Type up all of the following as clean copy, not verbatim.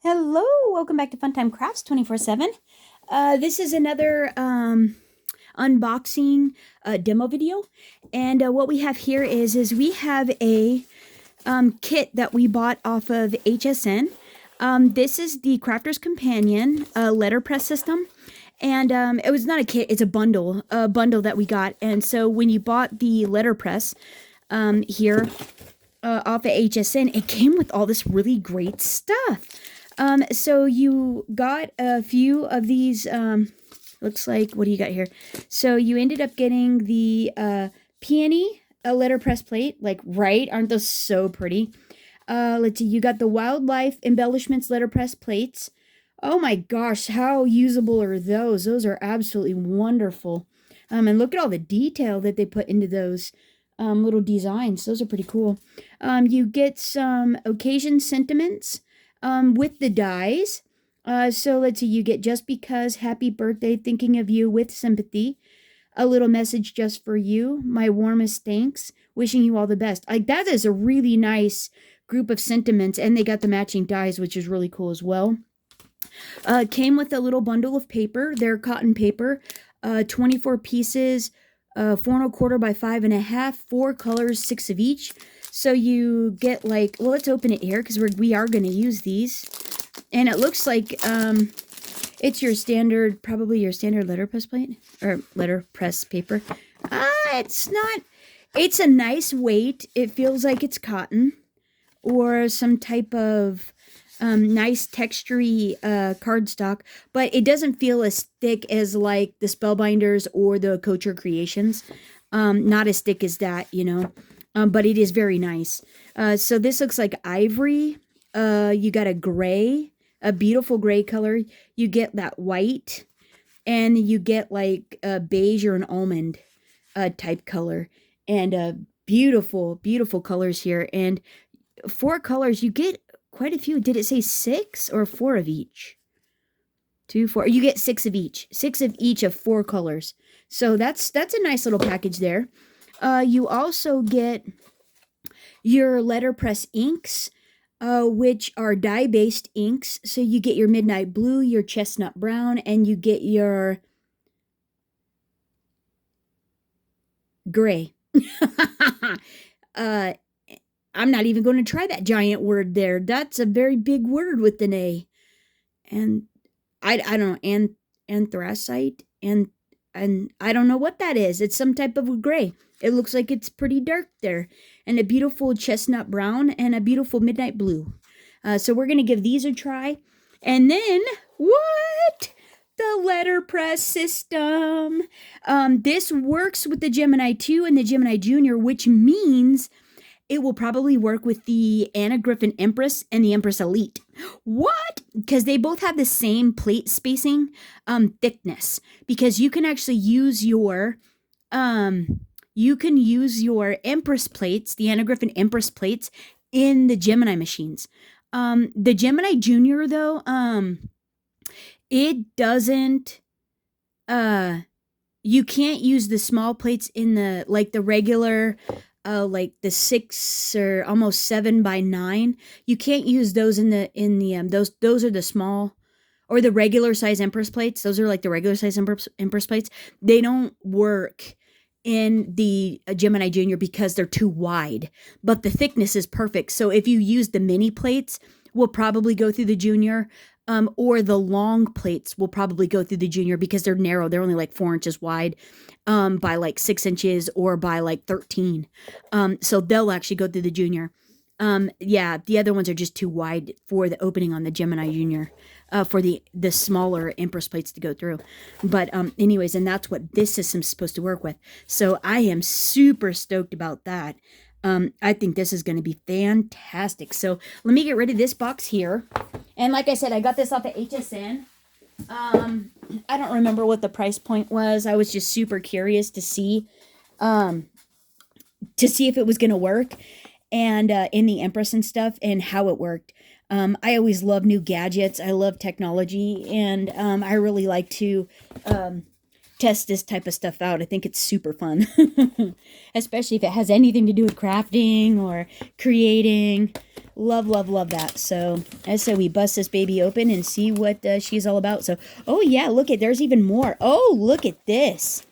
Hello, welcome back to Funtime Crafts 24/7. This is another unboxing demo video, and what we have here is we have a kit that we bought off of HSN. This is the Crafter's Companion letterpress system, and it was not a kit; it's a bundle that we got. And so when you bought the letterpress here off of HSN, it came with all this really great stuff. So you got a few of these, looks like, what do you got here? So you ended up getting the peony letterpress plate, right? Aren't those so pretty? Let's see, you got the wildlife embellishments letterpress plates. Oh my gosh, how usable are those? Those are absolutely wonderful. And look at all the detail that they put into those little designs. Those are pretty cool. You get some occasion sentiments with the dies. So let's see, you get just because, happy birthday, thinking of you with sympathy, a little message just for you, my warmest thanks, wishing you all the best. Like, that is a really nice group of sentiments, and they got the matching dies, which is really cool as well. Came with a little bundle of paper. They're cotton paper, 24 pieces, 4¼ by 5½, 4 colors, 6 of each. So you get well, let's open it here because we are going to use these. And it looks like it's your standard, probably your standard letterpress plate or letterpress paper. It's not. It's a nice weight. It feels like it's cotton or some type of nice textury cardstock, but it doesn't feel as thick as like the Spellbinders or the Couture Creations. Not as thick as that, but it is very nice. So this looks like ivory. You got a gray, a beautiful gray color. You get that white, and you get like a beige or an almond type color, and beautiful, beautiful colors here. And 4 colors, you get quite a few. Did it say 6 or 4 of each? 2, 4. You get 6 of each. 6 of each of 4 colors. So that's a nice little package there. You also get your letterpress inks, which are dye-based inks. So you get your midnight blue, your chestnut brown, and you get your gray. I'm not even going to try that giant word there. That's a very big word with an A. And I don't know, anthracite, and I don't know what that is. It's some type of gray. It looks like it's pretty dark there. And a beautiful chestnut brown and a beautiful midnight blue. So we're going to give these a try. And then, what? The letterpress system. This works with the Gemini 2 and the Gemini Junior, which means it will probably work with the Anna Griffin Empress and the Empress Elite. What? Because they both have the same plate spacing, thickness. Because you can actually use your, Empress plates, the Anna Griffin Empress plates, in the Gemini machines. The Gemini Junior, though, it doesn't, you can't use the small plates in the regular, like the 6 or almost 7 by 9. You can't use those in the those are the small or the regular size Empress plates. Those are like the regular size Empress plates. They don't work in the Gemini Junior because they're too wide, but the thickness is perfect. So if you use the mini plates, will probably go through the Junior, or the long plates will probably go through the Junior because they're narrow. They're only like 4 inches wide, by like 6 inches or by like 13. So they'll actually go through the Junior. Yeah, the other ones are just too wide for the opening on the Gemini Junior, for the smaller Empress plates to go through. But anyways, and that's what this system's supposed to work with. So I am super stoked about that. I think this is going to be fantastic. So let me get rid of this box here. And like I said, I got this off of HSN. I don't remember what the price point was. I was just super curious to see if it was going to work, and in the Empress and stuff, and how it worked. I always love new gadgets. I love technology, and I really like to test this type of stuff out. I think it's super fun, especially if it has anything to do with crafting or creating. Love, love, love that. So I said we bust this baby open and see what she's all about. So, oh yeah, look at, there's even more. Oh, look at this.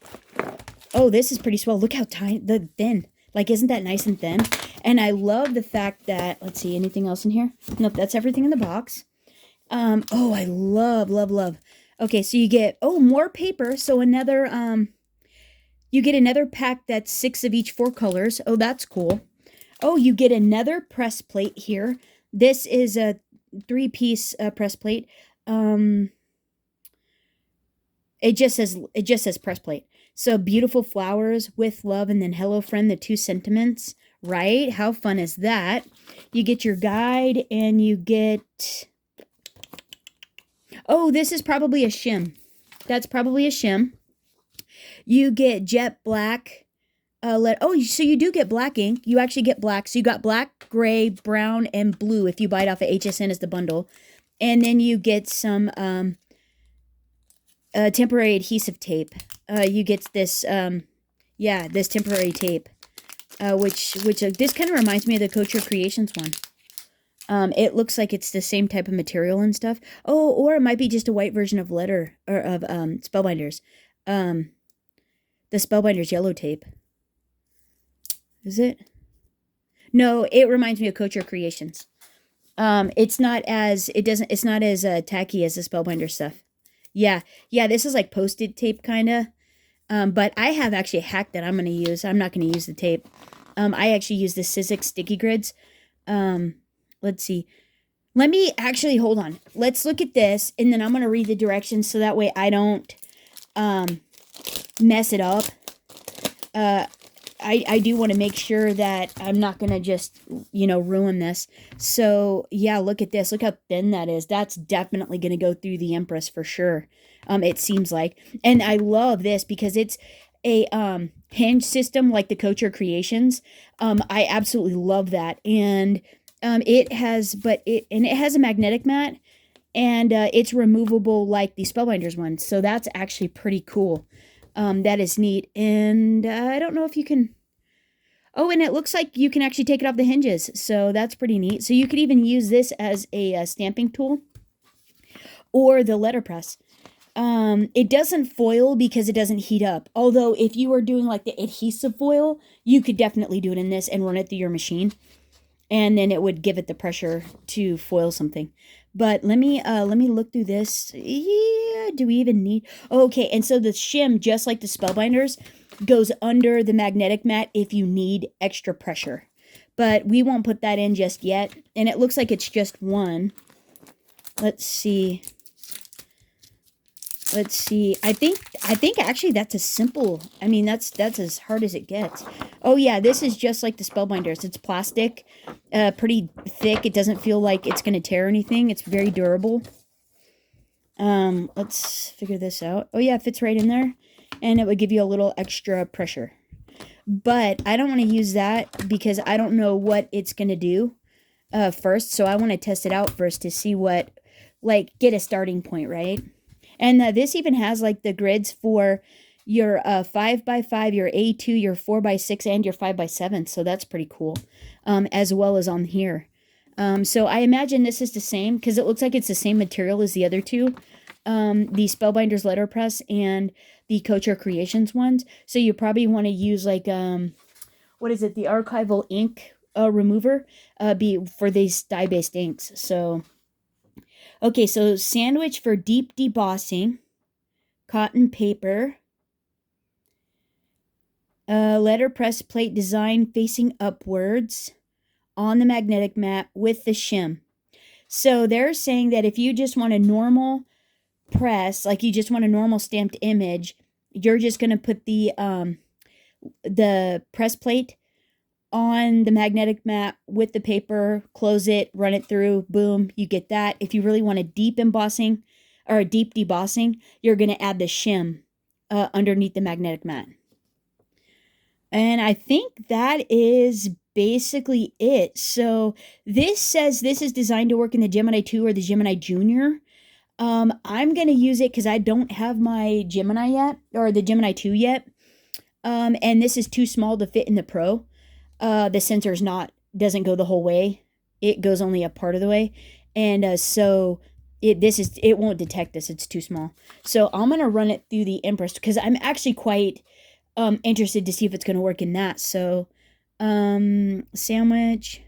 Oh, this is pretty swell. Look how thin. Like, isn't that nice and thin? And I love the fact that, let's see, anything else in here? Nope, that's everything in the box. Oh, I love, love, love. Okay, so you get, oh, more paper. So another, you get another pack that's 6 of each 4 colors. Oh, that's cool. Oh, you get another press plate here. This is a 3-piece press plate. It just says press plate. So beautiful flowers with love, and then hello friend, the 2 sentiments, right? How fun is that? You get your guide, and you get, oh, this is probably a shim. That's probably a shim. You get jet black. Oh, so you do get black ink. You actually get black. So you got black, gray, brown, and blue if you buy it off of HSN as the bundle. And then you get some temporary adhesive tape. You get this, this temporary tape, which this kind of reminds me of the Couture Creations one. It looks like it's the same type of material and stuff. Oh, or it might be just a white version of Spellbinders. The Spellbinders yellow tape. Is it? No, it reminds me of Couture Creations. It's not as tacky as the Spellbinder stuff. Yeah, this is like Post-it tape kind of. But I have actually a hack that I'm going to use. I'm not going to use the tape. I actually use the Sizzix sticky grids. Let's see. Let me actually, hold on. Let's look at this, and then I'm going to read the directions so that way I don't mess it up. I do want to make sure that I'm not going to just, ruin this. So, yeah, look at this. Look how thin that is. That's definitely going to go through the Empress for sure. It seems like. And I love this because it's a hinge system like the Couture Creations. I absolutely love that. And it has a magnetic mat, and it's removable like the Spellbinders one. So that's actually pretty cool. That is neat. And I don't know if you can... Oh, and it looks like you can actually take it off the hinges. So that's pretty neat. So you could even use this as a stamping tool or the letterpress. It doesn't foil because it doesn't heat up. Although if you were doing like the adhesive foil, you could definitely do it in this and run it through your machine. And then it would give it the pressure to foil something. But let me look through this. Yeah, do we even need... Oh, okay, and so the shim, just like the Spellbinders, goes under the magnetic mat if you need extra pressure. But we won't put that in just yet. And it looks like it's just one. Let's see. I think actually that's a simple... I mean, that's as hard as it gets. Oh, yeah, this is just like the Spellbinders. It's plastic, pretty thick. It doesn't feel like it's going to tear anything. It's very durable. Let's figure this out. Oh, yeah, it fits right in there. And it would give you a little extra pressure. But I don't want to use that because I don't know what it's going to do first. So I want to test it out first to see what, like, get a starting point, right? And this even has, like, the grids for your 5x5, your A2, your 4x6, and your 5x7. So that's pretty cool, as well as on here. So I imagine this is the same because it looks like it's the same material as the other two. The Spellbinders letterpress and the Couture Creations ones. So you probably want to use like, what is it? The archival ink remover for these dye-based inks. So, okay, so sandwich for deep debossing, cotton paper, letterpress plate design facing upwards on the magnetic mat with the shim. So they're saying that if you just want a normal press, like you just want a normal stamped image, you're just going to put the press plate on the magnetic mat with the paper, close it, run it through, boom, you get that. If you really want a deep embossing or a deep debossing, you're going to add the shim underneath the magnetic mat. And I think that is basically it. So this says this is designed to work in the Gemini 2 or the Gemini Junior. I'm going to use it because I don't have my Gemini yet, or the Gemini 2 yet. And this is too small to fit in the Pro. The sensor's doesn't go the whole way. It goes only a part of the way. And so it won't detect this. It's too small. So I'm going to run it through the Empress because I'm actually quite interested to see if it's going to work in that. So, sandwich.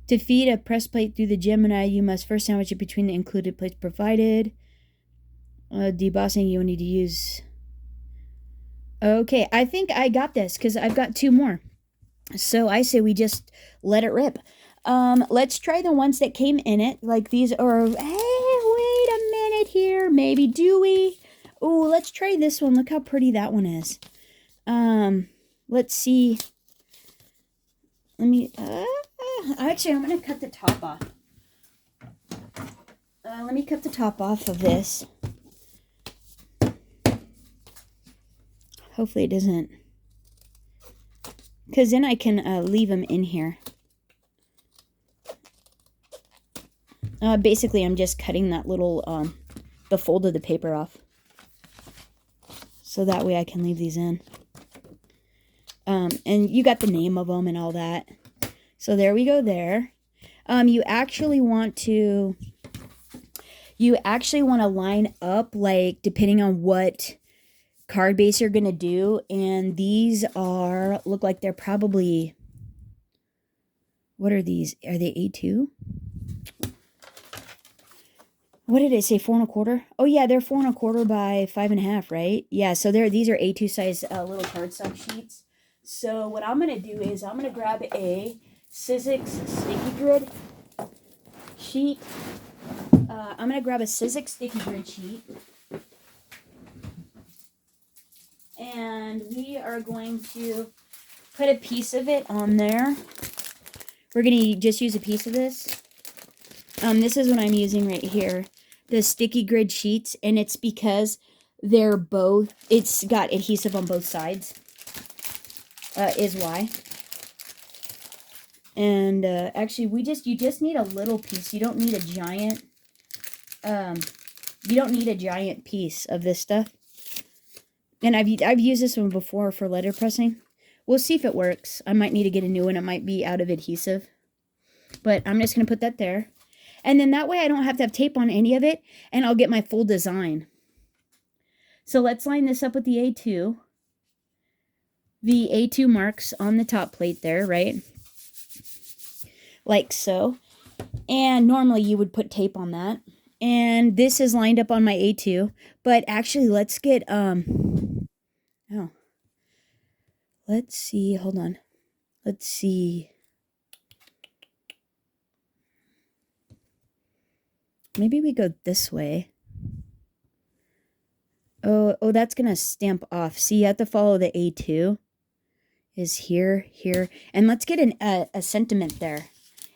To feed a press plate through the Gemini, you must first sandwich it between the included plates provided. Debossing, you will need to use... Okay, I think I got this because I've got 2 more. So I say we just let it rip. Let's try the ones that came in it. Like these are... Hey, wait a minute here. Maybe do we? Oh, let's try this one. Look how pretty that one is. Let's see. Let me... actually, I'm going to cut the top off. Let me cut the top off of this. Hopefully it doesn't. Because then I can leave them in here. Basically, I'm just cutting that little, the fold of the paper off. So that way I can leave these in. And you got the name of them and all that. So there we go there. You actually want to line up, like, depending on what card base you're going to do. And these look like they're probably, what are these? Are they A2? What did it say? 4 1/4? Oh yeah, they're 4 1/4 by 5 1/2, right? Yeah, so these are A2 size little cardstock sheets. So what I'm going to do is I'm going to grab a Sizzix sticky grid sheet. I'm going to grab a Sizzix sticky grid sheet. And we are going to put a piece of it on there. We're going to just use a piece of this. This is what I'm using right here. The sticky grid sheets. And it's because it's got adhesive on both sides. Is why. And actually, you just need a little piece. You don't need a giant. You don't need a giant piece of this stuff. And I've used this one before for letter pressing. We'll see if it works. I might need to get a new one. It might be out of adhesive. But I'm just going to put that there. And then that way I don't have to have tape on any of it. And I'll get my full design. So let's line this up with the A2. The A2 marks on the top plate there, right? Like so. And normally you would put tape on that. And this is lined up on my A2. But actually, let's get, let's see, hold on. Let's see. Maybe we go this way. Oh, that's going to stamp off. See, you have to follow the A2. Is here. And let's get a sentiment there.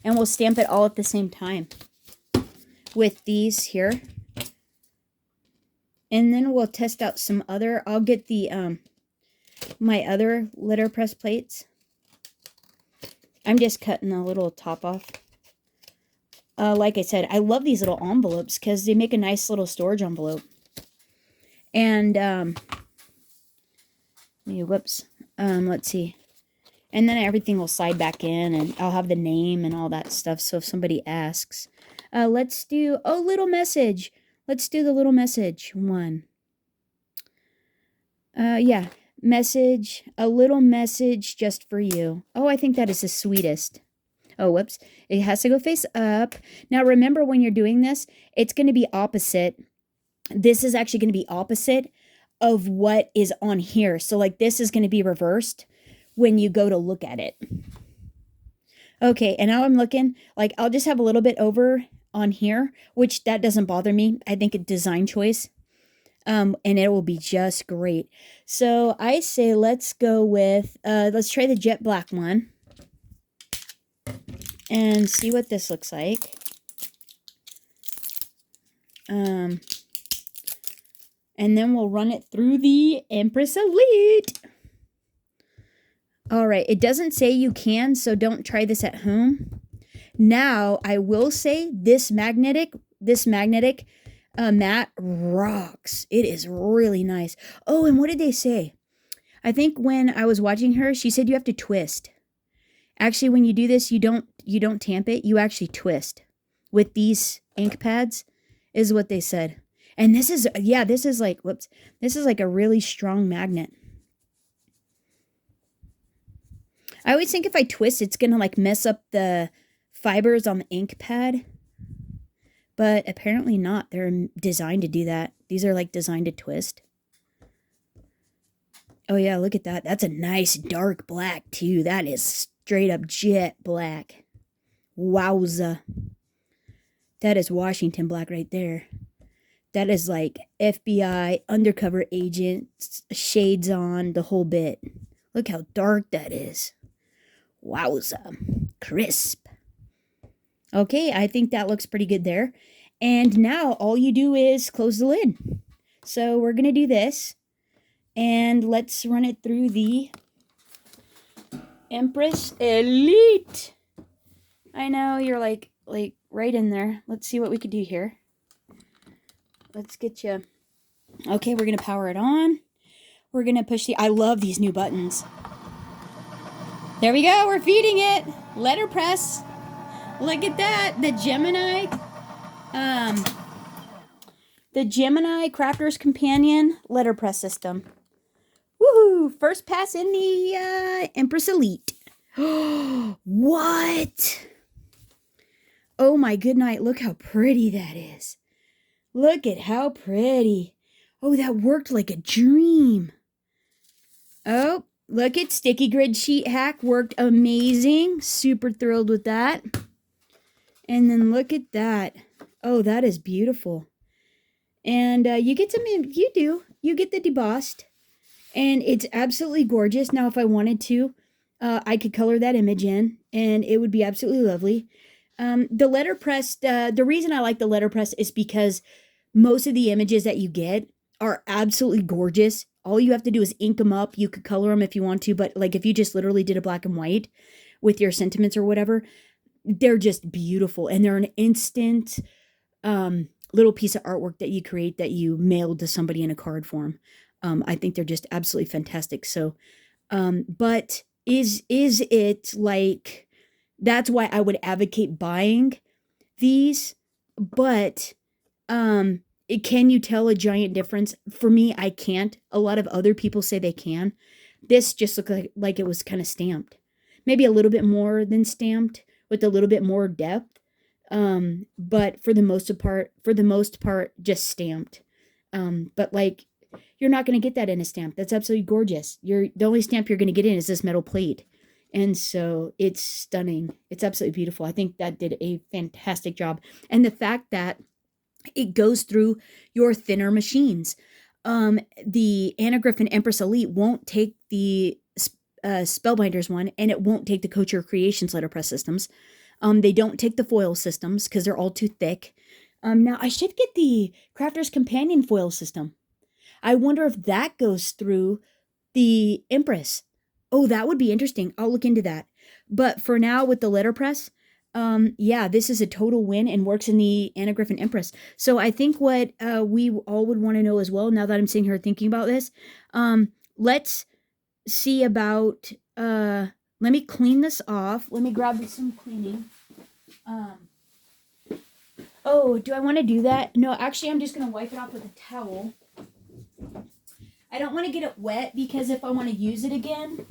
And we'll stamp it all at the same time. With these here. And then we'll test out some other. I'll get the my other letterpress plates. I'm just cutting a little top off. Like I said, I love these little envelopes because they make a nice little storage envelope. And let's see. And then everything will slide back in, and I'll have the name and all that stuff. So if somebody asks, let's do little message. Let's do the little message one. Yeah, message, a little message just for you. Oh, I think that is the sweetest. Oh, whoops. It has to go face up. Now, remember when you're doing this, it's going to be opposite. This is actually going to be opposite of what is on here. So, like, this is going to be reversed when you go to look at it. Okay, and now I'm looking. Like, I'll just have a little bit over on here, which that doesn't bother me. I think it's design choice. And it will be just great. So, I say let's go with, let's try the jet black one. And see what this looks like. And then we'll run it through the Empress Elite. All right, it doesn't say you can, so don't try this at home. Now, I will say this magnetic matte rocks. It is really nice. Oh, and what did they say? I think when I was watching her, she said you have to twist. Actually, when you do this, you don't tamp it. You actually twist with these ink pads, is what they said. And this is like, whoops, this is like a really strong magnet. I always think if I twist, it's gonna like mess up the fibers on the ink pad, but apparently not. They're designed to do that. These are like designed to twist. Oh yeah, look at that. That's a nice dark black too. That is straight up jet black. Wowza. That is Washington black right there. That is like FBI, undercover agent, shades on, the whole bit. Look how dark that is. Wowza. Crisp. Okay, I think that looks pretty good there. And now all you do is close the lid. So we're going to do this. And let's run it through the Empress Elite. I know, you're like right in there. Let's see what we could do here. Let's get you. Okay, we're going to power it on. We're going to push I love these new buttons. There we go. We're feeding it. Letterpress. Look at that. The Gemini Crafters Companion letterpress system. Woohoo! First pass in the Empress Elite. What? Oh my good night. Look how pretty that is. Look at how pretty. Oh, that worked like a dream. Oh, look at Sticky Grid Sheet Hack. Worked amazing. Super thrilled with that. And then look at that. Oh, that is beautiful. And you get some, you get the debossed. And it's absolutely gorgeous. Now, if I wanted to, I could color that image in, and it would be absolutely lovely. The letterpress, the reason I like the letterpress is because most of the images that you get are absolutely gorgeous. All you have to do is ink them up. You could color them if you want to, but like if you just literally did a black and white with your sentiments or whatever, they're just beautiful. And they're an instant little piece of artwork that you create that you mailed to somebody in a card form. I think they're just absolutely fantastic. So, but is it like, that's why I would advocate buying these, but can you tell a giant difference? For me, I can't. A lot of other people say they can. This just looked like it was kind of stamped. Maybe a little bit more than stamped with a little bit more depth. But for the most part, just stamped. But like, you're not going to get that in a stamp. That's absolutely gorgeous. The only stamp you're going to get in is this metal plate. And so it's stunning. It's absolutely beautiful. I think that did a fantastic job. And the fact that it goes through your thinner machines. The Anna Griffin Empress Elite won't take the Spellbinders one, and it won't take the Couture Creations letterpress systems. They don't take the foil systems because they're all too thick. Now, I should get the Crafters Companion foil system. I wonder if that goes through the Empress. Oh, that would be interesting. I'll look into that. But for now, with the letterpress, yeah, this is a total win and works in the Anna Griffin Empress. So I think what we all would want to know as well, now that I'm sitting here thinking about this, let's see about, let me clean this off. Let me grab some cleaning. Oh, do I want to do that? No, actually, I'm just going to wipe it off with a towel. I don't want to get it wet because if I want to use it again,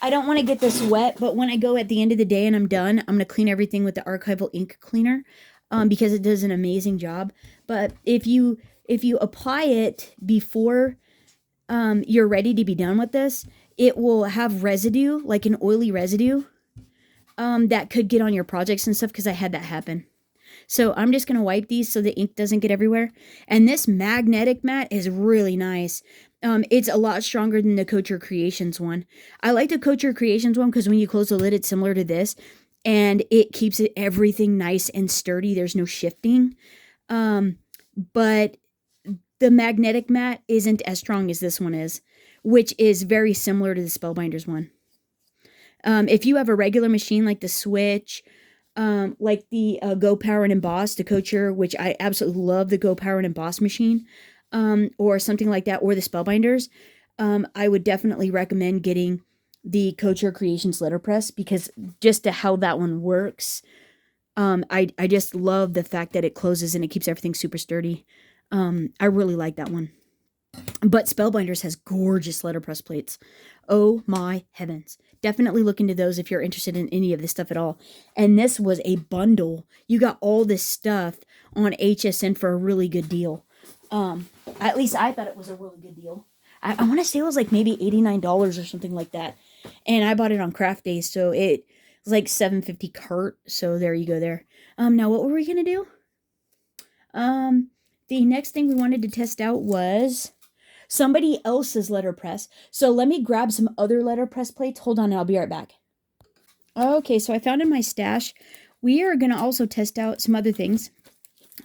I don't want to get this wet, but when I go at the end of the day and I'm done, I'm going to clean everything with the archival ink cleaner because it does an amazing job. But if you apply it before you're ready to be done with this, it will have residue, like an oily residue that could get on your projects and stuff because I had that happen. So I'm just going to wipe these so the ink doesn't get everywhere. And this magnetic mat is really nice. It's a lot stronger than the Couture Creations one. I like the Couture Creations one because when you close the lid, it's similar to this. And it keeps everything nice and sturdy. There's no shifting. But the magnetic mat isn't as strong as this one is, which is very similar to the Spellbinders one. If you have a regular machine like the Switch, like the Go Power and Emboss, the Couture, which I absolutely love the Go Power and Emboss machine, or something like that, or the Spellbinders, I would definitely recommend getting the Couture Creations letterpress, because just to how that one works, I just love the fact that it closes and it keeps everything super sturdy. I really like that one. But Spellbinders has gorgeous letterpress plates. Oh my heavens. Definitely look into those if you're interested in any of this stuff at all. And this was a bundle. You got all this stuff on HSN for a really good deal. At least I thought it was a really good deal. I want to say it was like maybe $89 or something like that. And I bought it on craft days, so it was like $7.50 cart. So there you go there. Now what were we going to do? The next thing we wanted to test out was somebody else's letterpress. So let me grab some other letterpress plates. Hold on, I'll be right back. Okay, so I found in my stash, we are going to also test out some other things.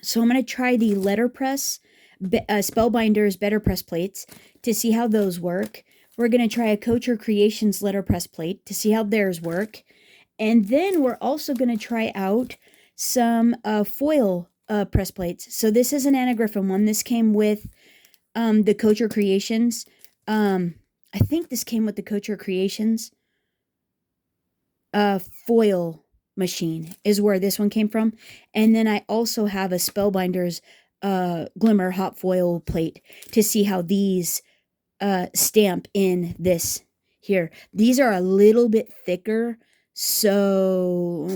So I'm going to try the letterpress, Spellbinders letterpress plates to see how those work. We're going to try a Couture Creations letterpress plate to see how theirs work. And then we're also going to try out some foil press plates. So this is an Anna Griffin one. This came with the Couture Creations. I think this came with the Couture Creations foil machine is where this one came from. And then I also have a Spellbinders Glimmer hot foil plate to see how these stamp in this here. These are a little bit thicker, so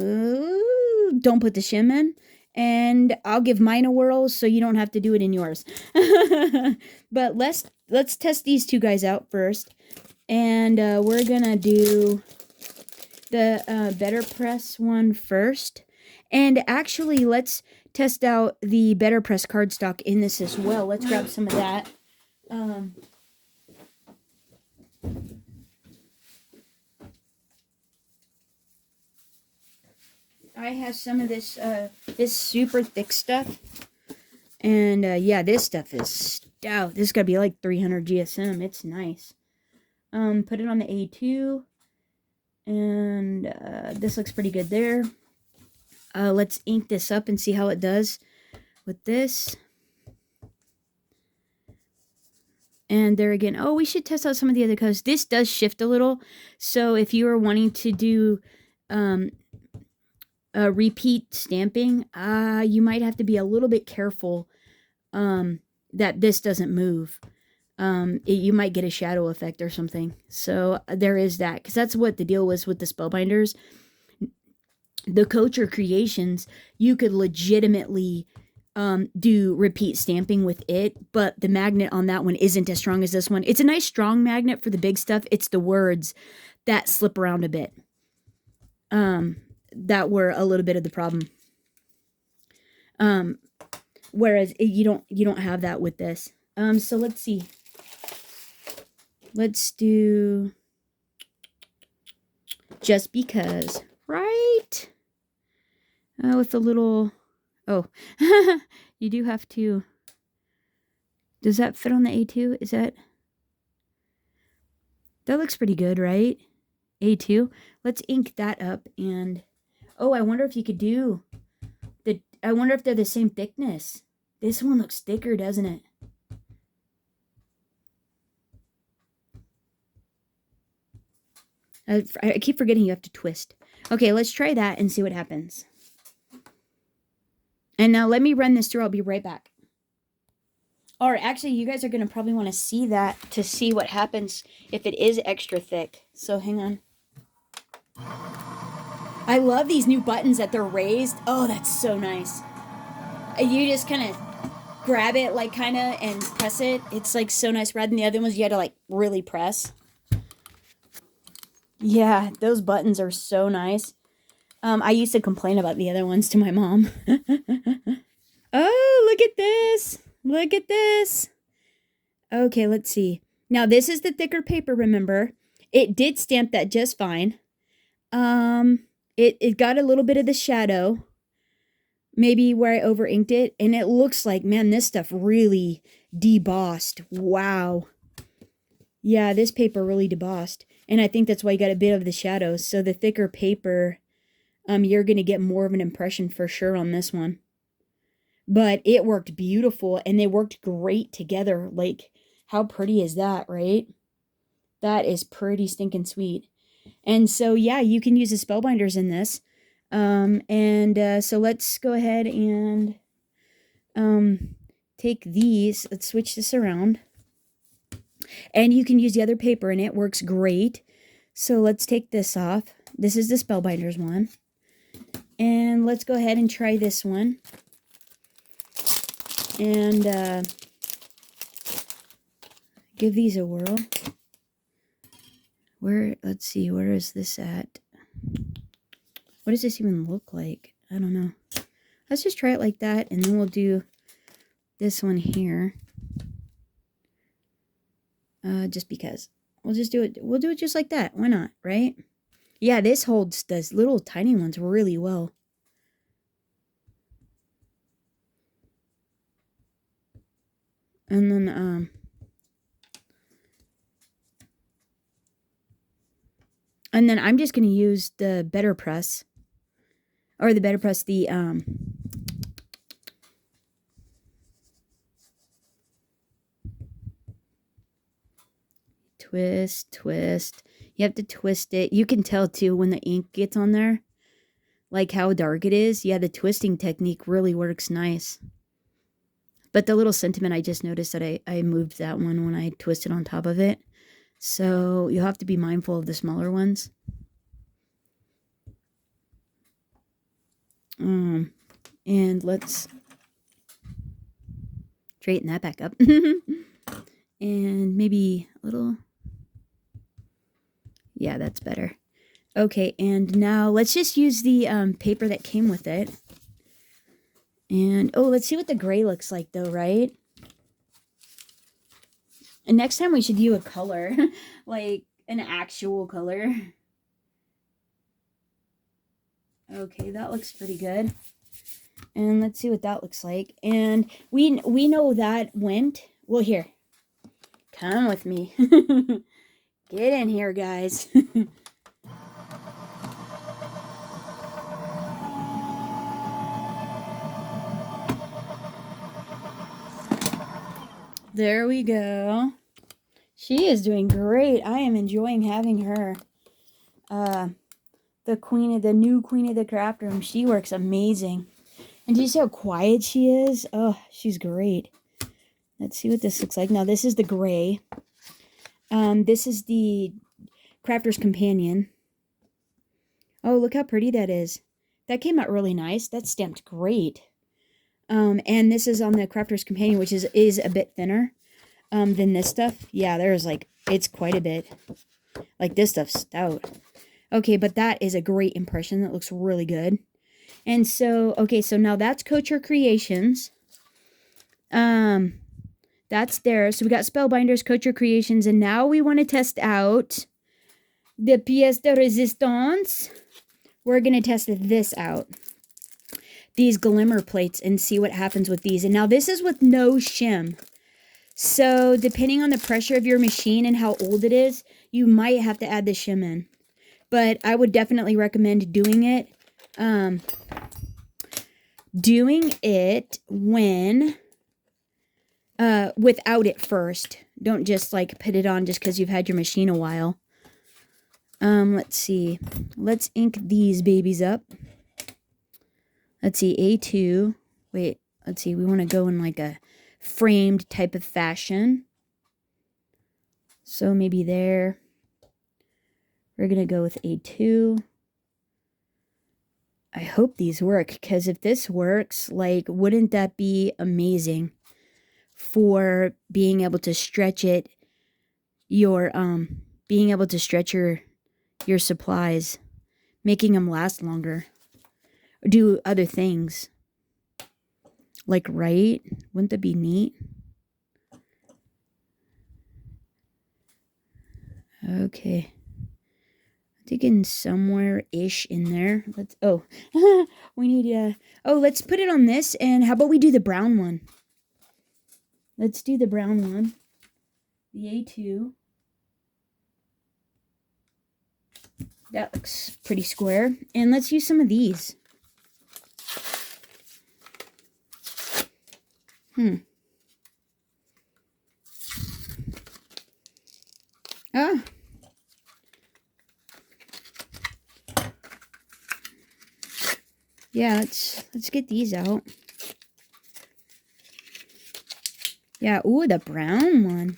don't put the shim in. And I'll give mine a whirl so you don't have to do it in yours. But let's test these two guys out first. And we're gonna do the Better Press one first. And actually, let's test out the Better Press cardstock in this as well. Let's grab some of that. I have some of this this super thick stuff, and yeah, this stuff is stout. This is gotta be like 300 GSM. It's nice. Put it on the A2, and this looks pretty good there. Let's ink this up and see how it does with this. And there again, oh, we should test out some of the other colors. This does shift a little, so if you are wanting to do repeat stamping, you might have to be a little bit careful that this doesn't move. You might get a shadow effect or something. So there is that, because that's what the deal was with the Spellbinders. The Couture Creations, you could legitimately do repeat stamping with it, but the magnet on that one isn't as strong as this one. It's a nice strong magnet for the big stuff. It's the words that slip around a bit. That were a little bit of the problem. Whereas you don't have that with this. So let's see. Let's do Just Because, right? With a little, oh, you do have to, does that fit on the A2? Is that looks pretty good, right? A2. Let's ink that up. And oh, I wonder if you could do I wonder if they're the same thickness. This one looks thicker, doesn't it? I keep forgetting you have to twist. Okay, let's try that and see what happens. And now let me run this through. I'll be right back. Or actually, you guys are going to probably want to see that to see what happens if it is extra thick. So hang on. I love these new buttons that they're raised. Oh, that's so nice. You just kind of grab it like kind of and press it. It's like so nice. Rather than the other ones, you had to like really press. Yeah, those buttons are so nice. I used to complain about the other ones to my mom. Oh, look at this. Look at this. Okay, let's see. Now, this is the thicker paper, remember. It did stamp that just fine. It got a little bit of the shadow. Maybe where I over inked it. And it looks like, man, this stuff really debossed. Wow. Yeah, this paper really debossed. And I think that's why you got a bit of the shadows. So the thicker paper you're going to get more of an impression for sure on this one. But it worked beautiful, and they worked great together. Like, how pretty is that, right? That is pretty stinking sweet. And so, yeah, you can use the spellbinders in this. So let's go ahead and take these. Let's switch this around. And you can use the other paper, and it works great. So let's take this off. This is the spellbinders one. And let's go ahead and try this one. And give these a whirl. Let's see, where is this at? What does this even look like? I don't know. Let's just try it like that, and then we'll do this one here. Just because. We'll just do it. We'll do it just like that. Why not, right? Yeah, this holds those little tiny ones really well. And then, I'm just going to use the Better Press. Or the Better Press, the, twist. You have to twist it. You can tell, too, when the ink gets on there. Like how dark it is. Yeah, the twisting technique really works nice. But the little sentiment, I just noticed that I moved that one when I twisted on top of it. So you'll have to be mindful of the smaller ones. And let's straighten that back up. And maybe a little. Yeah, that's better. Okay, and now let's just use the paper that came with it. And, oh, let's see what the gray looks like, though, right? And next time we should do a color. Like, an actual color. Okay, that looks pretty good. And let's see what that looks like. And we know that went. Well, here. Come with me. Get in here, guys. There we go. She is doing great. I am enjoying having her. The new queen of the craft room. She works amazing. And do you see how quiet she is? Oh, she's great. Let's see what this looks like. Now, this is the gray. This is the Crafter's Companion. Oh, look how pretty that is. That came out really nice. That's stamped great. And this is on the Crafter's Companion, which is a bit thinner than this stuff. Yeah, there's like, it's quite a bit. Like, this stuff's stout. Okay, but that is a great impression. That looks really good. And so, okay, so now that's Couture Creations. That's there. So we got Spellbinders, Couture Creations, and now we want to test out the pièce de résistance. We're going to test this out. These glimmer plates, and see what happens with these. And now this is with no shim. So depending on the pressure of your machine and how old it is, you might have to add the shim in. But I would definitely recommend doing it. When without it first. Don't just like put it on just because you've had your machine a while. Let's see. Let's ink these babies up. Let's see, A2. Wait, let's see. We want to go in like a framed type of fashion. So maybe there. We're going to go with A2. I hope these work, because if this works, like, wouldn't that be amazing for being able to stretch it, being able to stretch your supplies, making them last longer, do other things. Like, right? Wouldn't that be neat? Okay. Taking somewhere-ish in there. We need let's put it on this, and how about we do the brown one? Let's do the brown one. The A2. That looks pretty square. And let's use some of these. Ah. Yeah, let's get these out. Yeah, ooh, the brown one.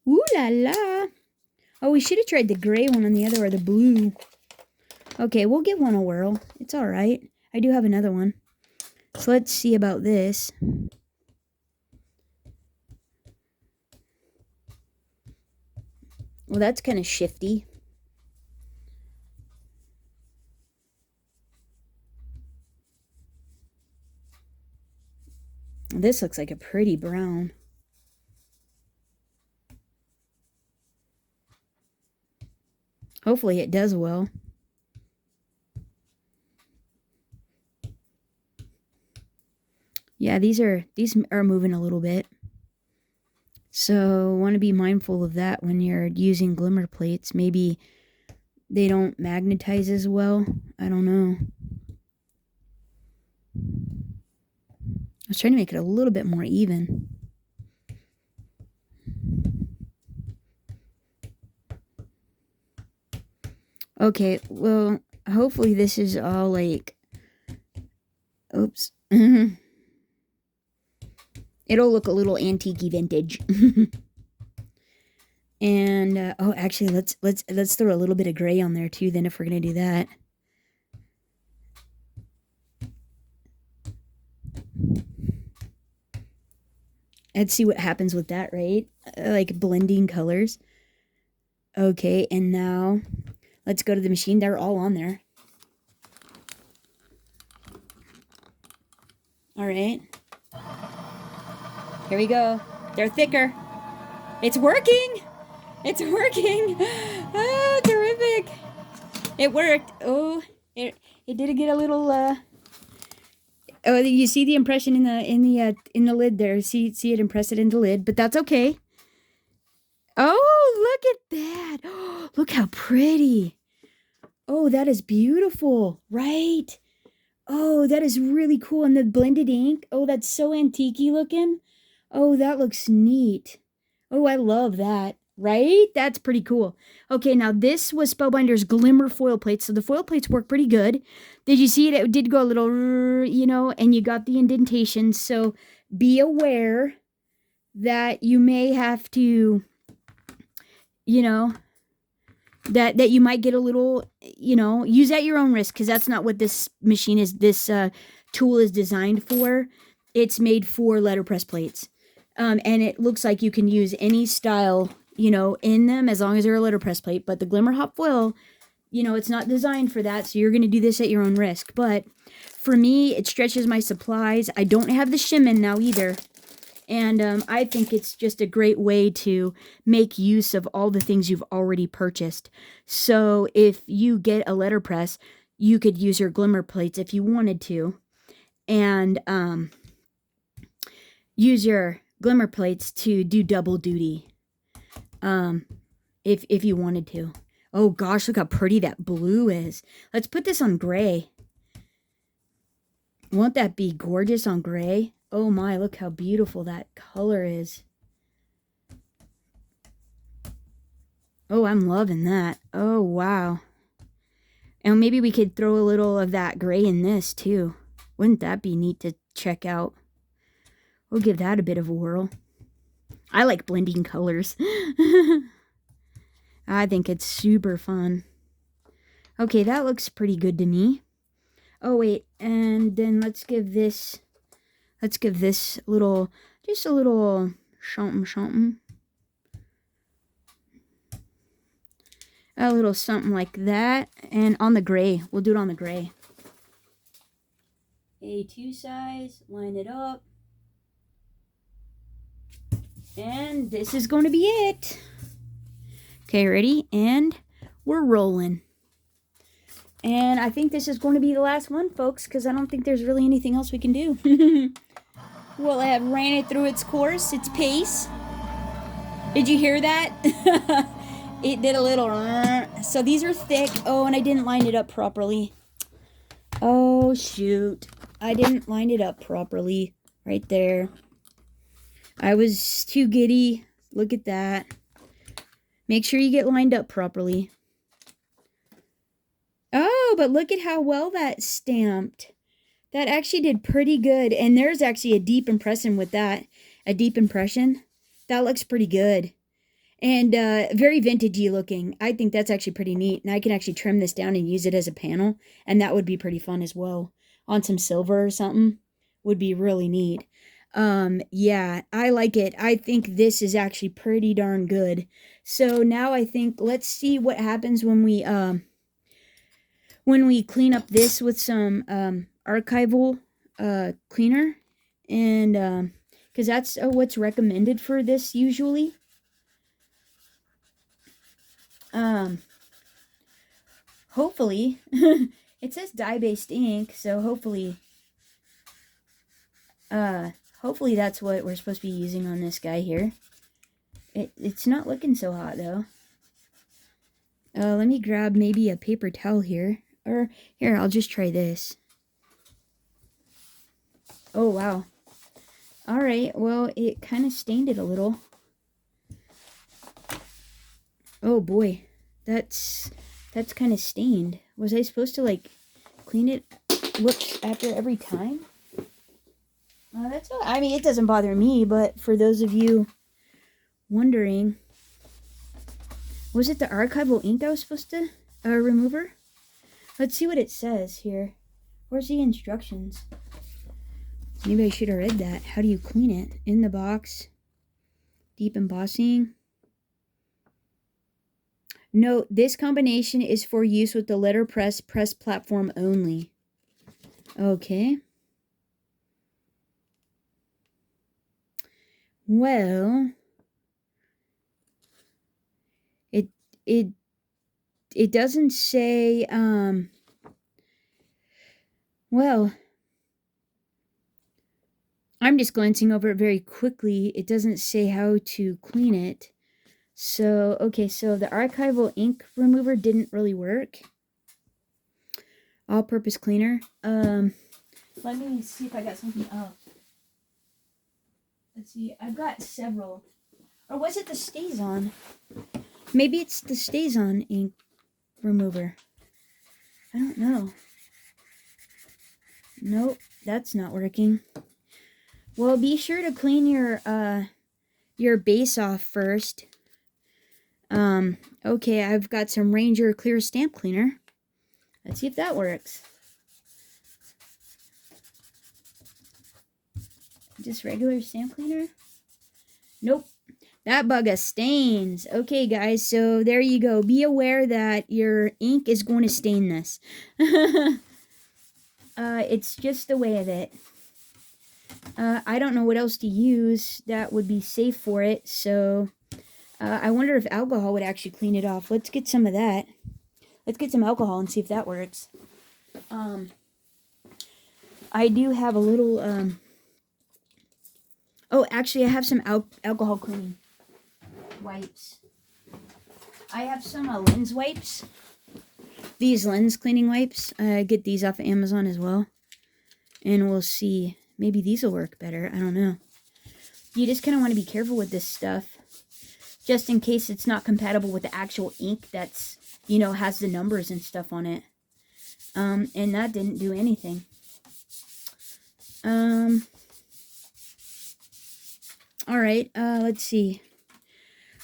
Ooh la la. Oh, we should have tried the gray one on the other, or the blue. Okay, we'll give one a whirl. It's all right. I do have another one. So let's see about this. Well, that's kind of shifty. This looks like a pretty brown. Hopefully it does well. Yeah, these are moving a little bit. So want to be mindful of that when you're using glimmer plates. Maybe they don't magnetize as well. I don't know. I was trying to make it a little bit more even. Okay, well, hopefully this is all like... Oops. It'll look a little antique-y vintage. And, oh, actually, let's throw a little bit of gray on there, too, then, if we're going to do that. Let's see what happens with that, right? Like blending colors. Okay, and now let's go to the machine. They're all on there. All right. Here we go. They're thicker. It's working. It's working. Oh, terrific. It worked. Oh, it did get a little oh, you see the impression in the lid there. See it impress it in the lid, but that's okay. Oh, look at that. Oh, look how pretty. Oh, that is beautiful, right? Oh, that is really cool. And the blended ink. Oh, that's so antique-y looking. Oh, that looks neat. Oh, I love that. Right? That's pretty cool. Okay, now this was Spellbinder's Glimmer foil plates. So the foil plates work pretty good. Did you see it? It did go a little, you know, and you got the indentations. So be aware that you may have to, you know, that you might get a little, you know, use at your own risk, because that's not what this machine is, this tool is designed for. It's made for letterpress plates. And it looks like you can use any style, you know, in them as long as they're a letterpress plate. But the Glimmer Hot Foil, you know, it's not designed for that. So you're going to do this at your own risk. But for me, it stretches my supplies. I don't have the shim in now either. And I think it's just a great way to make use of all the things you've already purchased. So if you get a letterpress, you could use your glimmer plates if you wanted to. And use your glimmer plates to do double duty. If you wanted to. Oh gosh, look how pretty that blue is. Let's put this on gray. Won't that be gorgeous on gray? Oh my, look how beautiful that color is. Oh, I'm loving that. Oh, wow. And maybe we could throw a little of that gray in this too. Wouldn't that be neat to check out? We'll give that a bit of a whirl. I like blending colors. I think it's super fun. Okay, that looks pretty good to me. Oh, wait, and then let's give this little, just a little something. A little something like that. And on the gray, we'll do it on the gray. A2 size, line it up. And this is going to be it. Okay, ready? And we're rolling. And I think this is going to be the last one, folks, because I don't think there's really anything else we can do. Well, I have ran it through its course, its pace. Did you hear that? it did a little, so these are thick. Oh, and I didn't line it up properly. Oh, shoot. I didn't line it up properly right there. I was too giddy. Look at that. Make sure you get lined up properly. Oh, but look at how well that's stamped. That actually did pretty good. And there's actually a deep impression with that. A deep impression. That looks pretty good. And very vintagey looking. I think that's actually pretty neat. And I can actually trim this down and use it as a panel. And that would be pretty fun as well. On some silver or something. Would be really neat. Yeah, I like it. I think this is actually pretty darn good. So now I think, let's see what happens when we clean up this with some archival cleaner. And because that's what's recommended for this usually. Hopefully, it says dye-based ink, so hopefully that's what we're supposed to be using on this guy here. It's not looking so hot though. Let me grab maybe a paper towel here. Or here, I'll just try this. Oh wow. Alright, well it kind of stained it a little. Oh boy. That's kind of stained. Was I supposed to like clean it after every time? That's all, I mean, it doesn't bother me, but for those of you wondering, was it the archival ink I was supposed to remove her? Let's see what it says here. Where's the instructions? Maybe I should have read that. How do you clean it? In the box. Deep embossing. Note, this combination is for use with the letterpress press platform only. Okay. Well, it doesn't say, well, I'm just glancing over it very quickly. It doesn't say how to clean it. So, okay, so the archival ink remover didn't really work. All-purpose cleaner. Let me see if I got something else. Let's see, I've got several. Or was it the StazOn? Maybe it's the StazOn ink remover. I don't know. Nope, that's not working. Well, be sure to clean your base off first. Okay, I've got some Ranger Clear Stamp Cleaner. Let's see if that works. Just regular stamp cleaner? Nope. That bugga stains. Okay, guys, so there you go. Be aware that your ink is going to stain this. It's just the way of it. I don't know what else to use that would be safe for it, so I wonder if alcohol would actually clean it off. Let's get some of that. Let's get some alcohol and see if that works. I do have a little, oh, actually, I have some alcohol cleaning wipes. I have some lens wipes. These lens cleaning wipes. I get these off of Amazon as well. And we'll see. Maybe these will work better. I don't know. You just kind of want to be careful with this stuff. Just in case it's not compatible with the actual ink that's, you know, has the numbers and stuff on it. And that didn't do anything. Alright, let's see.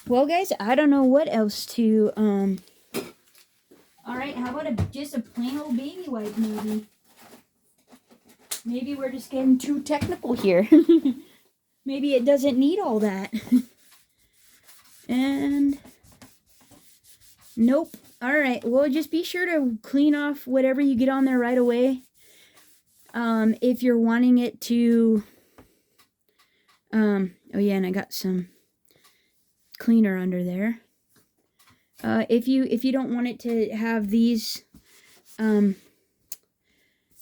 Well, guys, I don't know what else to, alright, how about just a plain old baby wipe, maybe? Maybe we're just getting too technical here. Maybe it doesn't need all that. And, nope. Alright, well, just be sure to clean off whatever you get on there right away. If you're wanting it to, oh yeah, and I got some cleaner under there. If you don't want it to have these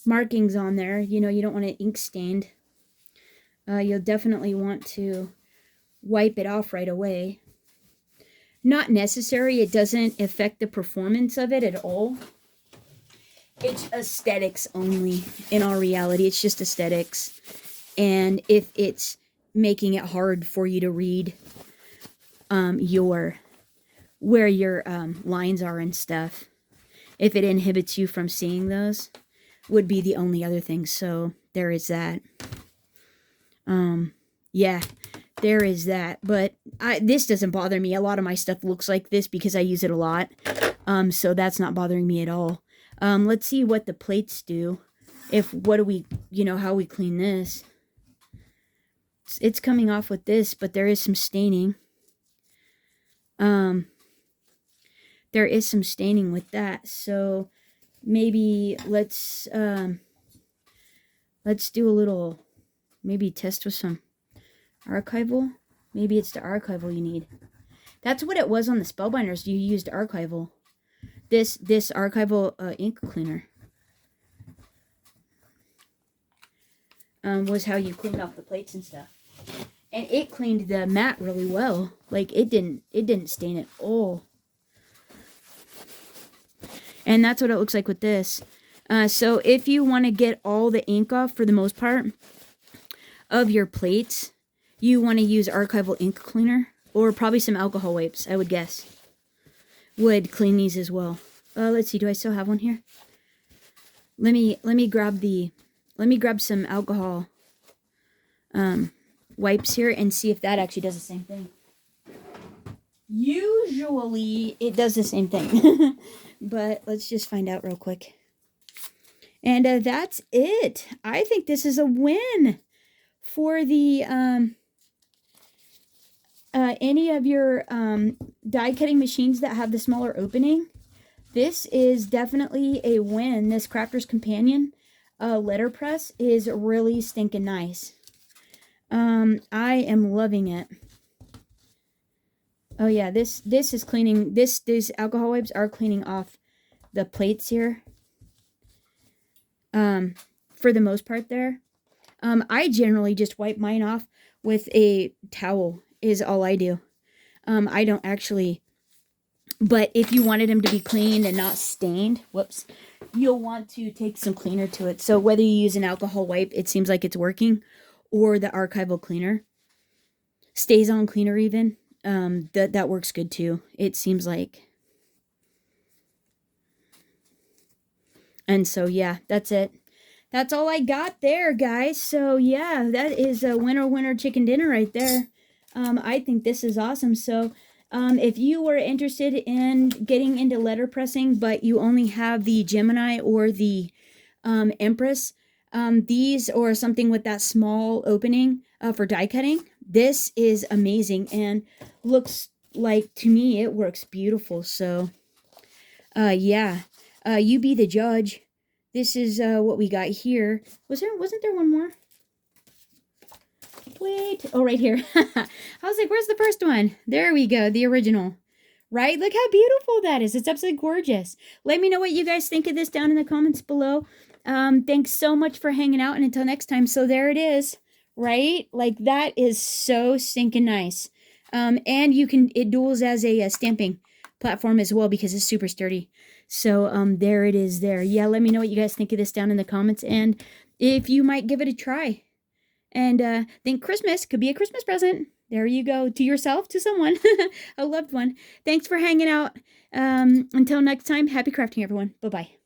markings on there, you know, you don't want it ink stained, you'll definitely want to wipe it off right away. not necessary. It doesn't affect the performance of it at all. It's aesthetics only. In all reality, it's just aesthetics. And if it's making it hard for you to read where your lines are and stuff, if it inhibits you from seeing those, would be the only other thing. So there is that. Yeah, there is that. But this doesn't bother me. A lot of my stuff looks like this because I use it a lot. So that's not bothering me at all. Let's see what the plates do. What do we, how we clean this. It's coming off with this, but there is some staining. There is some staining with that. So maybe let's do a little, maybe test with some archival. Maybe it's the archival you need. That's what it was on the Spellbinders. You used archival. This archival ink cleaner was how you cleaned off the plates and stuff, and it cleaned the mat really well. Like it didn't stain at all, and that's what it looks like with this. So if you want to get all the ink off for the most part of your plates, you want to use archival ink cleaner or probably some alcohol wipes. I would guess would clean these as well. Let's see, do I still have one here? Let me grab some alcohol wipes here and see if that actually does the same thing. Usually it does the same thing. But let's just find out real quick. And that's it. I think this is a win for the any of your die cutting machines that have the smaller opening. This is definitely a win. This Crafters Companion letterpress is really stinking nice. I am loving it. Oh yeah, this is cleaning. These alcohol wipes are cleaning off the plates here. For the most part there. I generally just wipe mine off with a towel is all I do. I don't actually, but if you wanted them to be cleaned and not stained, whoops, you'll want to take some cleaner to it. So whether you use an alcohol wipe, it seems like it's working, or the archival cleaner, stays on cleaner even, that works good too, it seems like. And so yeah, that's it. That's all I got there, guys. So yeah, that is a winner chicken dinner right there. I think this is awesome. So if you were interested in getting into letterpressing, but you only have the Gemini or the Empress, these or something with that small opening for die cutting, this is amazing and looks like, to me, it works beautiful. So yeah, you be the judge. This is what we got here. Wasn't there one more? Wait. Oh, right here. I was like, where's the first one? There we go. The original. Right? Look how beautiful that is. It's absolutely gorgeous. Let me know what you guys think of this down in the comments below. Thanks so much for hanging out. And until next time. So there it is. Right? Like that is so stinking nice. And it duals as a stamping platform as well because it's super sturdy. So there it is there. Yeah, let me know what you guys think of this down in the comments and if you might give it a try. And think Christmas could be a Christmas present. There you go. To yourself, to someone, a loved one. Thanks for hanging out. Until next time, happy crafting, everyone. Bye-bye.